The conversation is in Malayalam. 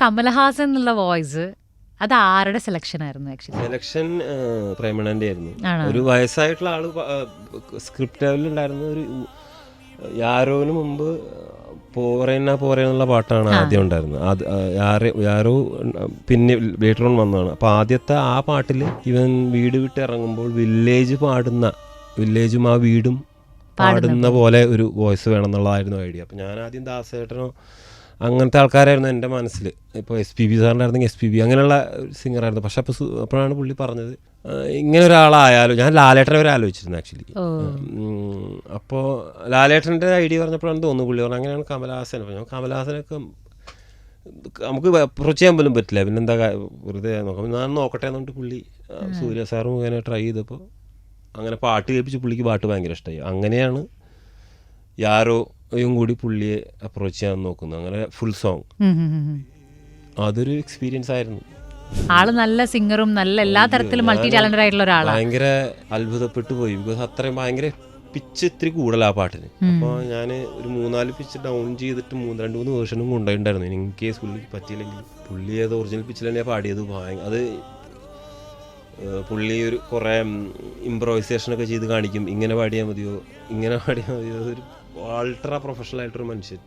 കമലഹാസൻ എന്നുള്ള വോയിസ് അത് ആരുടെ സെലക്ഷൻ ആയിരുന്നു ആക്ച്വലി? സെലക്ഷൻ പ്രേമണന്റെ ആയിരുന്നു. ആണോ? ഒരു വയസ്സായിട്ടുള്ള ആള് സ്ക്രിപ്റ്റ് ലെവലിലുണ്ടായിരുന്ന ഒരു യാരോന് മുമ്പ് പോരെന്നുള്ള പാട്ടാണ് ആദ്യം ഉണ്ടായിരുന്നത്. അത് യാരോ പിന്നെ ലേറ്റർ ഓൺ വന്നതാണ്. അപ്പോൾ ആദ്യത്തെ ആ പാട്ടിൽ ഇവൻ വീട് വിട്ട് ഇറങ്ങുമ്പോൾ വില്ലേജും ആ വീടും പാടുന്ന പോലെ ഒരു വോയിസ് വേണം എന്നുള്ളതായിരുന്നു ഐഡിയ. അപ്പോൾ ഞാൻ ആദ്യം ദാസേട്ടനോ അങ്ങനത്തെ ആൾക്കാരായിരുന്നു എൻ്റെ മനസ്സിൽ. ഇപ്പോൾ SPB സാറിനായിരുന്നെങ്കിൽ SPB അങ്ങനെയുള്ള സിംഗറായിരുന്നു. പക്ഷെ അപ്പോഴാണ് പുള്ളി പറഞ്ഞത് ഇങ്ങനെ ഒരാളായാലും. ഞാൻ ലാലേട്ടനെ വരെ ആലോചിച്ചിരുന്നു ആക്ച്വലി. അപ്പോൾ ലാലേട്ടൻ്റെ ഐഡിയ പറഞ്ഞപ്പോഴാണ് തോന്നുന്നു പുള്ളി പറഞ്ഞു അങ്ങനെയാണ് കമലഹാസൻ. അപ്പോൾ ഞാൻ കമലഹാസനൊക്കെ നമുക്ക് അപ്രോച്ച് ചെയ്യാൻ പോലും പറ്റില്ല, പിന്നെന്താ വെറുതെ നോക്കാം, ഞാൻ നോക്കട്ടെ എന്നുകൊണ്ട് പുള്ളി സൂര്യ സാറും ഇങ്ങനെ ട്രൈ ചെയ്തപ്പോൾ അങ്ങനെ പാട്ട് കേൾപ്പിച്ച് പുള്ളിക്ക് പാട്ട് ഭയങ്കര ഇഷ്ടമായി. അങ്ങനെയാണ് യാരോയും കൂടി പുള്ളിയെ അപ്രോച്ച് ചെയ്യാൻ നോക്കുന്നത്. അങ്ങനെ ഫുൾ സോങ് അതൊരു എക്സ്പീരിയൻസ് ആയിരുന്നു. ആള് നല്ല സിംഗറും നല്ല എല്ലാ തരത്തിലും മൾട്ടി ടാലന്റഡ് ആയിട്ടുള്ള ഒരാളാണ്. ഭയങ്കര അത്ഭുതപ്പെട്ടു പോയി. ബിക്കോസ് അത്രയും ഭയങ്കര പിച്ച് ഇത്തിരി കൂടുതലാണ് ആ പാട്ടിന്. അപ്പോൾ ഞാൻ ഒരു 3-4 പിച്ച് ഡൗൺ ചെയ്തിട്ട് 2-3 വേർഷനും കൊണ്ടുപോയിട്ടുണ്ടായിരുന്നു. ഇൻ കേസ് പുള്ളിക്ക് പറ്റിയില്ലെങ്കിൽ പുള്ളി ഏത് ഒറിജിനൽ പിച്ചിൽ തന്നെയാണ് പാടിയത്. അത് പുള്ളി ഒരു കുറേ ഇംപ്രൊവൈസേഷനൊക്കെ ചെയ്ത് കാണിക്കും. ഇങ്ങനെ പാടിയാൽ മതിയോ, ഒരു അൾട്രാ പ്രൊഫഷണൽ ആയിട്ടൊരു മനുഷ്യൻ.